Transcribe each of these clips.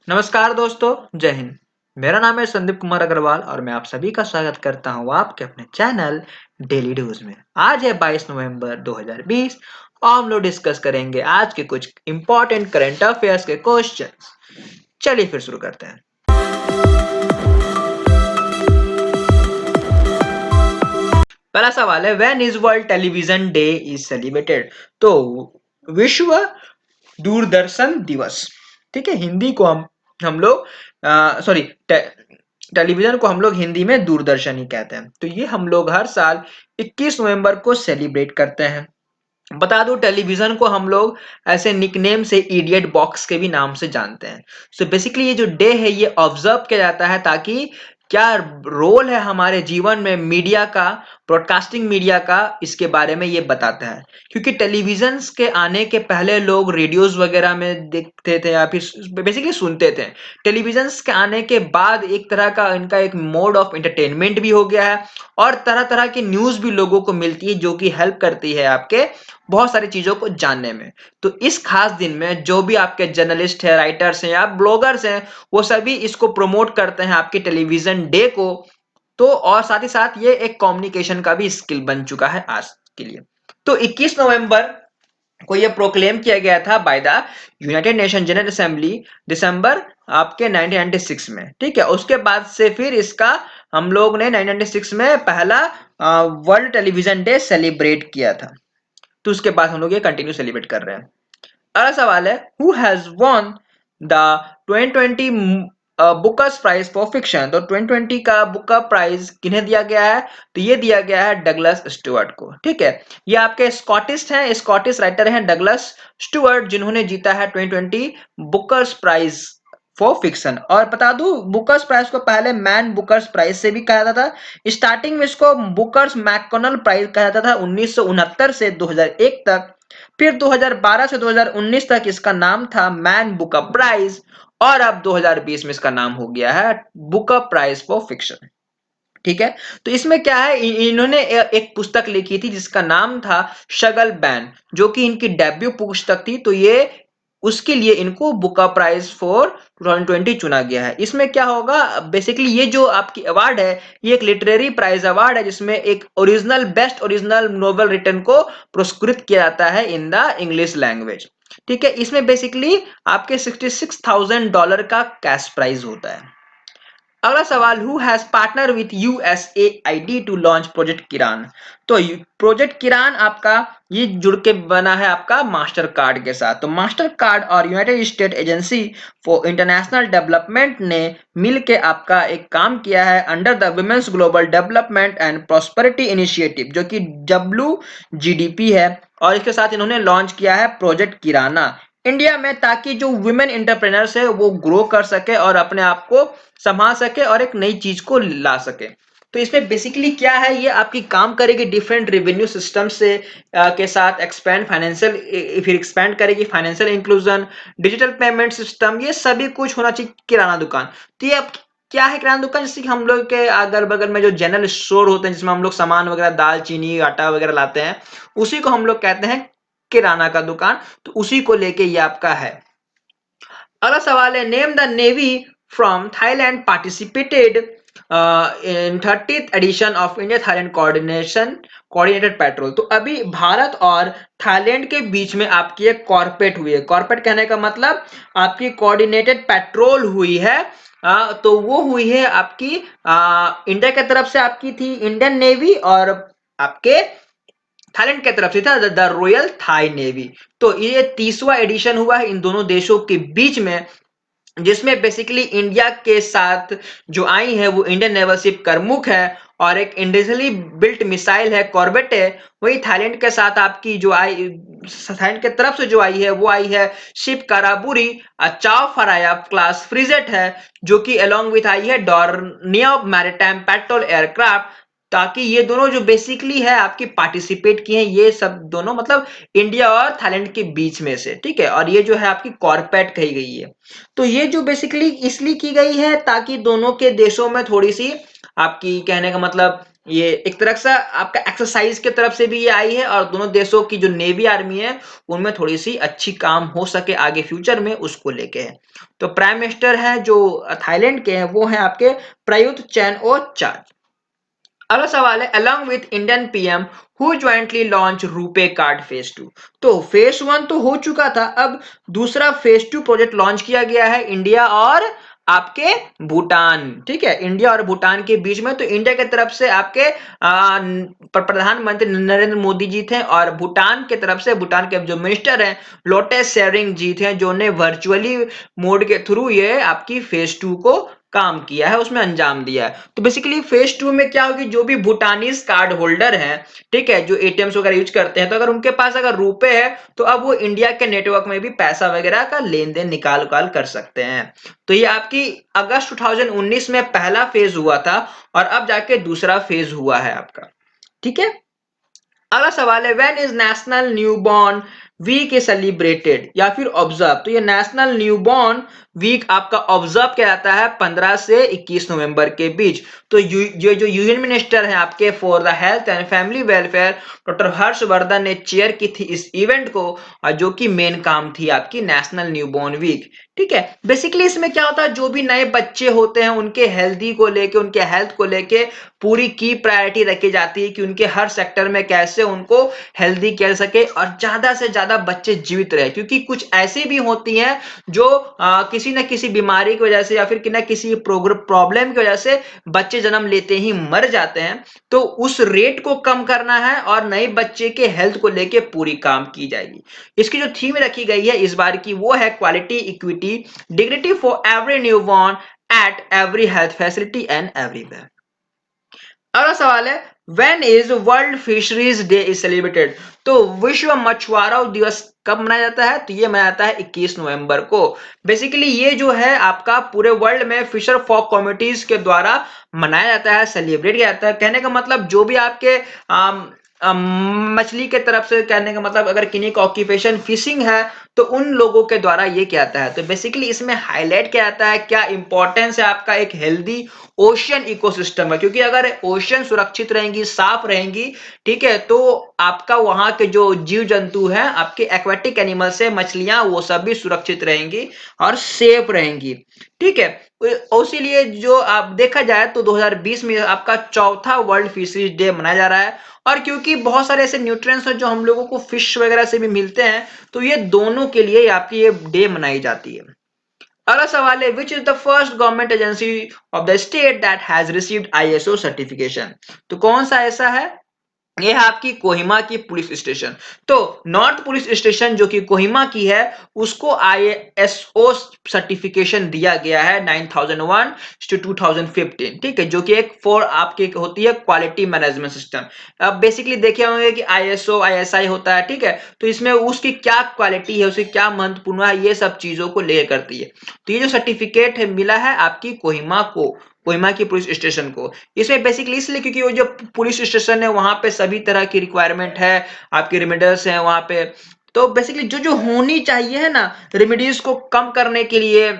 नमस्कार दोस्तों, जय हिंद। मेरा नाम है संदीप कुमार अग्रवाल और मैं आप सभी का स्वागत करता हूँ आपके अपने चैनल डेली न्यूज में। आज है 22 नवंबर 2020 और हम लोग डिस्कस करेंगे आज के कुछ इंपॉर्टेंट करंट अफेयर्स के क्वेश्चंस। चलिए फिर शुरू करते हैं। पहला सवाल है, when is world television day is celebrated? तो विश्व दूरदर्शन दिवस। ठीक है, हिंदी को हम लोग सॉरी टेलीविजन को हम लोग हिंदी में दूरदर्शन ही कहते हैं। तो ये हम लोग हर साल 21 नवंबर को सेलिब्रेट करते हैं। बता दूं, टेलीविजन को हम लोग ऐसे निकनेम से इडियट बॉक्स के भी नाम से जानते हैं। सो बेसिकली ये जो डे है ये ऑब्जर्व किया जाता है ताकि क्या रोल है हमारे जीवन में मीडिया का, ब्रॉडकास्टिंग मीडिया का, इसके बारे में ये बताता है। क्योंकि टेलीविजन के आने के पहले लोग रेडियोज वगैरह में देखते थे या फिर बेसिकली सुनते थे। टेलीविजन के आने के बाद एक तरह का इनका एक मोड ऑफ एंटरटेनमेंट भी हो गया है और तरह तरह की न्यूज भी लोगों को मिलती है जो कि हेल्प करती है आपके बहुत सारी चीजों को जानने में। तो इस खास दिन में जो भी आपके जर्नलिस्ट है, राइटर्स हैं या ब्लॉगर्स हैं, वो सभी इसको प्रमोट करते हैं आपके टेलीविजन डे को। तो और साथ ही साथ ये एक कम्युनिकेशन का भी स्किल बन चुका है आज के लिए। तो 21 नवंबर को ये प्रोक्लेम किया गया था by the United Nation General Assembly दिसंबर आपके 1996 में। ठीक है, उसके बाद से फिर इसका हम लोग ने 1996 में पहला वर्ल्ड टेलीविजन डे सेलिब्रेट किया था। तो उसके बाद हम लोग ये कंटिन्यू सेलिब्रेट कर रहे हैं। अगला सवाल है, who has won the 2020 Bookers prize for fiction? तो 2020 का बुकर प्राइज किन्हें दिया गया है? तो ये दिया गया है डगलस स्टुअर्ट को। ठीक है, ये आपके स्कॉटिश हैं, स्कॉटिश राइटर हैं डगलस स्टुअर्ट, जिन्होंने जीता है 2020 बुकर्स प्राइज फॉर फिक्शन। और बता दूं, बुकर्स प्राइज को पहले मैन बुकर्स प्राइज से भी कहा जाता था। स्टार्टिंग में इसको बुकर्स मैककॉनल प्राइज कहा जाता था 1969 से 2001 तक। फिर 2012 से 2019 तक इसका नाम था मैन बुकर प्राइज और अब 2020 में इसका नाम हो गया है बुकर प्राइज फॉर फिक्शन। ठीक है, तो इसमें क्या है, इन्होंने एक पुस्तक लिखी थी जिसका नाम था शगल बैन, जो कि इनकी डेब्यू पुस्तक थी। तो ये उसके लिए इनको बुकर प्राइज फॉर 2020 चुना गया है। इसमें क्या होगा, बेसिकली ये जो आपकी अवार्ड है ये एक लिटरेरी प्राइज अवार्ड है जिसमें एक original best original novel written को पुरस्कृत किया जाता है इन द इंग्लिश लैंग्वेज। ठीक है, इसमें बेसिकली आपके $66,000 का कैश प्राइज होता है। अगला सवाल, who has partner with USAID to launch project Kirana? तो प्रोजेक्ट किरान आपका ये जुड़ के बना है आपका मास्टर कार्ड के साथ। तो मास्टर कार्ड और United State Agency for International Development ने मिलके आपका एक काम किया है under the Women's Global Development and Prosperity Initiative, जो कि WGDP है। और इसके साथ इन्होंने लॉन्च किया है प्रोजेक्ट किराना इंडिया में, ताकि जो वुमेन एंटरप्रेन्योर्स है वो ग्रो कर सके और अपने आप को संभाल सके और एक नई चीज को ला सके। तो इसमें बेसिकली क्या है, ये आपकी काम करेगी डिफरेंट रेवेन्यू सिस्टम से के साथ एक्सपेंड फाइनेंशियल, फिर एक्सपेंड करेगी financial inclusion, digital payment system, ये सभी कुछ होना चाहिए किराना दुकान। तो ये अब क्या है किराना दुकान, जैसे कि हम लोग के अगल बगल में जो जनरल स्टोर होते हैं जिसमें हम लोग सामान वगैरह दाल चीनी आटा वगैरह लाते हैं, उसी को हम लोग कहते हैं किराना का दुकान। तो उसी को लेके ये आपका है। अगला सवाल है, name the navy from Thailand participated in 30th edition of India Thailand coordinated patrol? तो अभी भारत और थाईलैंड के बीच में आपकी एक कॉर्पेट हुई है। कॉर्पेट कहने का मतलब आपकी कोऑर्डिनेटेड पेट्रोल हुई है। तो वो हुई है आपकी इंडिया की तरफ से, आपकी थी इंडियन नेवी और आपके थाईलैंड की तरफ से था द रॉयल थाई नेवी। तो ये 30वां एडिशन हुआ है इन दोनों देशों के बीच में, जिसमें बेसिकली इंडिया के साथ जो आई है वो इंडियन नेवल शिप करमुक है और एक इंडिविजुअली बिल्ट मिसाइल है कॉर्बेट है। वही थाईलैंड के साथ आपकी जो आई, थाईलैंड की तरफ से जो आई है वो आई है शिप काराबुरी चाव फराया क्लास फ्रिजेट है, जो कि अलोंग विथ आई है डॉर्निया मैरिटाइम पेट्रोल एयरक्राफ्ट। ताकि ये दोनों जो बेसिकली है आपकी पार्टिसिपेट किए हैं, ये सब दोनों मतलब इंडिया और थाईलैंड के बीच में से। ठीक है, और ये जो है आपकी कॉर्पेट कही गई है। तो ये जो बेसिकली इसलिए की गई है ताकि दोनों के देशों में थोड़ी सी आपकी कहने का मतलब ये एक तरह से आपका एक्सरसाइज की तरफ से भी ये आई है और दोनों देशों की जो नेवी आर्मी है उनमें थोड़ी सी अच्छी काम हो सके आगे फ्यूचर में उसको लेके है। तो प्राइम मिनिस्टर है जो थाईलैंड के हैं वो हैं आपके प्रयुत चैन ओ चा। अगला सवाल है along with Indian PM who jointly launch RuPay card phase 2। तो फेज 1 तो हो चुका था, अब दूसरा फेज 2 प्रोजेक्ट लॉन्च किया गया है इंडिया और आपके भूटान। ठीक है, इंडिया और भूटान के बीच में। तो इंडिया की तरफ से आपके प्रधानमंत्री नरेंद्र मोदी जी थे और भूटान की तरफ से भूटान के जो मिनिस्टर हैं लोटे शेरिंग जी थे जो ने वर्चुअली मोड के थ्रू ये आपकी फेज 2 को काम किया है, उसमें अंजाम दिया है। तो बेसिकली फेज 2 में क्या होगी, जो भी भूटानीज कार्ड होल्डर हैं, ठीक है, जो एटीएम्स वगैरह यूज करते हैं, तो अगर उनके पास अगर रुपए है तो अब वो इंडिया के नेटवर्क में भी पैसा वगैरह का लेन देन निकाल उकाल कर सकते हैं। तो ये आपकी अगस्त 2019 में पहला फेज हुआ था और अब जाके दूसरा फेज हुआ है आपका। ठीक है, अगला सवाल है when is national newborn week is celebrated या फिर ऑब्जर्व। तो ये नेशनल न्यूबॉर्न वीक आपका ऑब्जर्व किया जाता है 15 से 21 नवंबर के बीच। तो जो यूनियन मिनिस्टर हैं आपके for the health and family welfare doctor Harshvardhan ने चेयर की थी इस इवेंट को और जो कि मेन काम थी आपकी नेशनल न्यूबॉर्न वीक। ठीक है, बेसिकली इसमें क्या होता है, जो भी नए बच्चे होते हैं उनके हेल्दी को लेके उनके हेल्थ को लेके पूरी की प्रायोरिटी रखी जाती है कि उनके हर सेक्टर में कैसे उनको हेल्दी किया जा सके और ज्यादा से ज्यादा बच्चे जीवित रहे, क्योंकि कुछ ऐसी भी होती हैं जो किसी न किसी बीमारी की वजह से या फिर कि ना किसी प्रॉब्लम की वजह से बच्चे जन्म लेते ही मर जाते हैं। तो उस रेट को कम करना है और नए बच्चे के हेल्थ को लेके पूरी काम की जाएगी। इसकी जो थीम रखी गई है इस बार की वो है quality equity dignity for every newborn at every health facility and everywhere. अगला सवाल है when is world fisheries day is celebrated. तो विश्व मछुआरा दिवस कब मनाया जाता है, तो ये मनाया जाता है 21 नवंबर को। बेसिकली ये जो है आपका पूरे वर्ल्ड में फिशर फॉक कम्युनिटीज के द्वारा मनाया जाता है, सेलिब्रेट किया जाता है। कहने का मतलब जो भी आपके मछली के तरफ से, कहने का मतलब अगर किन्हीं का ऑक्यूपेशन फिशिंग है तो उन लोगों के द्वारा ये किया जाता है। तो बेसिकली इसमें हाईलाइट किया जाता है क्या इंपॉर्टेंस है आपका एक हेल्दी ओशियन इकोसिस्टम है, क्योंकि अगर ओशियन सुरक्षित रहेंगी साफ रहेंगी, ठीक है, तो आपका वहां के जो जीव जंतु हैं आपके एक्वेटिक एनिमल्स है मछलियां वो सब भी सुरक्षित रहेंगी और सेफ रहेंगी। ठीक है, इसीलिए जो आप देखा जाए तो 2020 में आपका चौथा वर्ल्ड फिशरीज डे मनाया जा रहा है। और क्योंकि बहुत सारे ऐसे न्यूट्रिएंट्स हैं जो हम लोगों को फिश वगैरह से भी मिलते हैं, तो ये दोनों के लिए आपकी ये डे मनाई जाती है। अगला सवाल है which is the first government agency of the state that has received ISO certification. तो कौन सा ऐसा है, ये है आपकी कोहिमा की पुलिस स्टेशन। तो नॉर्थ पुलिस स्टेशन जो कि कोहिमा की है उसको आईएसओ सर्टिफिकेशन दिया गया है 9001 टू 2015। ठीक है, जो कि एक फॉर आपकी होती है क्वालिटी मैनेजमेंट सिस्टम। अब बेसिकली देखे होंगे कि आईएसओ आईएसआई होता है, ठीक है, तो इसमें उसकी क्या क्वालिटी है, उसकी क्या महत्वपूर्ण है, ये सब चीजों को लेकर करती है। तो ये जो सर्टिफिकेट है मिला है आपकी कोहिमा को, कोहिमा की पुलिस स्टेशन को। इसमें बेसिकली इसलिए क्योंकि वो जो पुलिस स्टेशन है वहां पे सभी तरह की रिक्वायरमेंट है, आपके रेमेडियल्स हैं वहां पे। तो बेसिकली जो जो होनी चाहिए है ना रेमेडीज को कम करने के लिए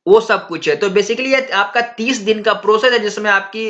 वो सब कुछ है। तो बेसिकली ये आपका 30 दिन का प्रोसेस है जिसमें आपकी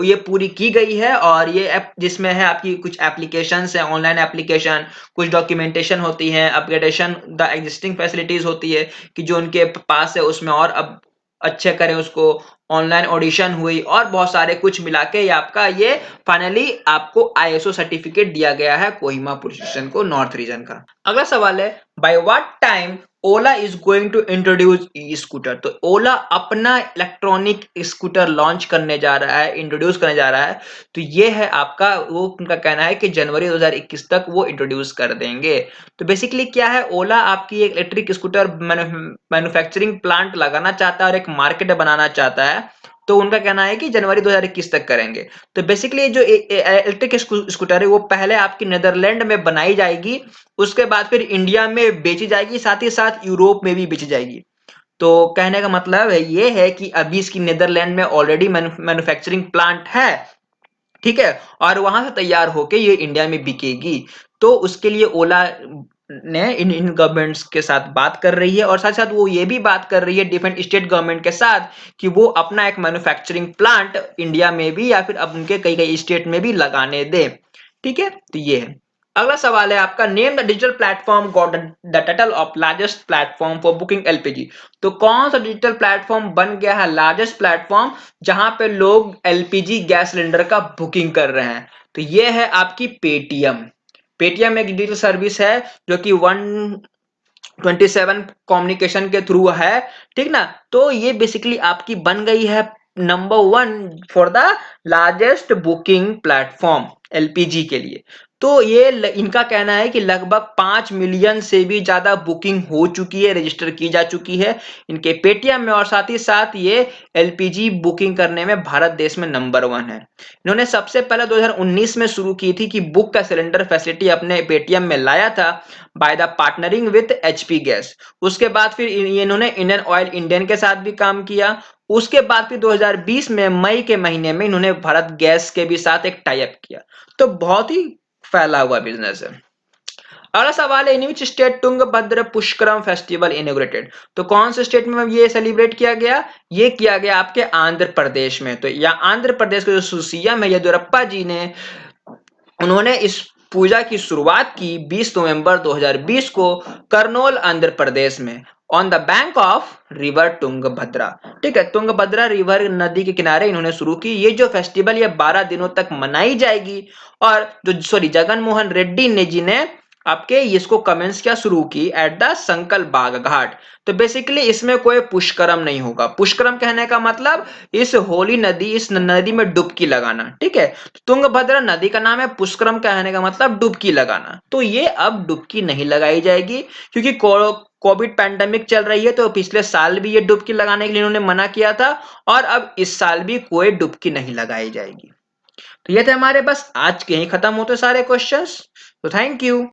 ये पूरी की गई है और ये ऐप जिसमें है आपकी कुछ एप्लीकेशंस है, ऑनलाइन एप्लीकेशन, कुछ डॉक्यूमेंटेशन होती है, अपग्रेडेशन द एग्जिस्टिंग फैसिलिटीज होती है कि जो उनके पास है उसमें और अब अच्छे करें उसको, ऑनलाइन ऑडिशन हुई और बहुत सारे कुछ मिला के ये आपका ये फाइनली आपको आईएसओ सर्टिफिकेट दिया गया है कोहिमा पुलिस स्टेशन को नॉर्थ रीजन का। अगला सवाल है by what time Ola is going to introduce e scooter. तो ओला अपना इलेक्ट्रॉनिक स्कूटर लॉन्च करने जा रहा है, इंट्रोड्यूस करने जा रहा है। तो ये है आपका वो उनका कहना है कि जनवरी 2021 तक वो इंट्रोड्यूस कर देंगे। तो बेसिकली क्या है, ओला आपकी एक इलेक्ट्रिक स्कूटर मैन्युफैक्चरिंग प्लांट लगाना चाहता है और एक मार्केट बनाना चाहता है। तो उनका कहना है कि जनवरी 2021 तक करेंगे। तो बेसिकली जो इलेक्ट्रिक स्कूटर है वो पहले आपकी नीदरलैंड में बनाई जाएगी, उसके बाद फिर इंडिया में बेची जाएगी, साथ ही साथ यूरोप में भी बेची जाएगी। तो कहने का मतलब है ये है कि अभी इसकी नीदरलैंड में ऑलरेडी मैन्युफैक्चरिंग प्लांट है, ठीक है, और वहां से तैयार होके ये इंडिया में बिकेगी। तो उसके लिए ओला ने इन गवर्नमेंट्स के साथ बात कर रही है और साथ साथ वो ये भी बात कर रही है डिफरेंट स्टेट गवर्नमेंट के साथ कि वो अपना एक मैन्युफैक्चरिंग प्लांट इंडिया में भी या फिर अब उनके कई कई स्टेट में भी लगाने दे। ठीक है, तो ये है। अगला सवाल है आपका, name the digital platform got the title of largest platform for booking LPG. तो कौन सा डिजिटल प्लेटफॉर्म बन गया है लार्जेस्ट प्लेटफॉर्म जहां पे लोग एलपीजी गैस सिलेंडर का बुकिंग कर रहे हैं? तो ये है आपकी पेटीएम। पेटीएम एक डिजिटल सर्विस है जो कि 127 कम्युनिकेशन के थ्रू है, ठीक ना। तो ये बेसिकली आपकी बन गई है number 1 for the largest booking platform LPG के लिए। तो ये इनका कहना है कि लगभग 5 मिलियन से भी ज्यादा बुकिंग हो चुकी है, रजिस्टर की जा चुकी है इनके पेटीएम में, और साथ ही साथ ये एलपीजी बुकिंग करने में भारत देश में नंबर 1 है। इन्होंने सबसे पहले 2019 में शुरू की थी कि बुक का सिलेंडर फैसिलिटी अपने पेटीएम में लाया था by the partnering with HP gas. उसके बाद फिर इन्होंने इंडियन ऑयल इंडियन के साथ भी काम किया। उसके बाद फिर 2020 में मई के महीने में इन्होंने भारत गैस के भी साथ एक टाई अप किया। तो बहुत ही फैला हुआ बिजनेस है। अगला सवाल है, in which state Tungabhadra Pushkaram festival inaugurated. तो कौन से स्टेट में ये सेलिब्रेट किया गया? ये किया गया आपके आंध्र प्रदेश में। तो या आंध्र प्रदेश के जो सीएम है येदियुरप्पा जी ने, उन्होंने इस पूजा की शुरुआत की 20 नवंबर 2020 को करनौल आंध्र प्रदेश में on the bank of river Tungabhadra. ठीक है, तुंगभद्रा रिवर नदी के किनारे इन्होंने शुरू की। ये जो फेस्टिवल ये 12 दिनों तक मनाई जाएगी। और जो जगन मोहन रेड्डी ने जी ने आपके इसको कमेंट्स क्या शुरू की एट द संकल बाग घाट। तो बेसिकली इसमें कोई पुष्करम नहीं होगा। पुष्करम कहने का मतलब इस होली नदी, इस नदी में डुबकी लगाना। ठीक है, तुंगभद्रा नदी का नाम है, पुष्करम कहने का मतलब डुबकी लगाना। तो ये अब डुबकी नहीं लगाई जाएगी क्योंकि कोविड पैंडेमिक चल रही है। तो पिछले साल भी ये डुबकी लगाने के लिए इन्होंने मना किया था और अब इस साल भी कोई डुबकी नहीं लगाई जाएगी। तो ये थे हमारे बस आज के ही खत्म होते सारे क्वेश्चंस। तो थैंक यू।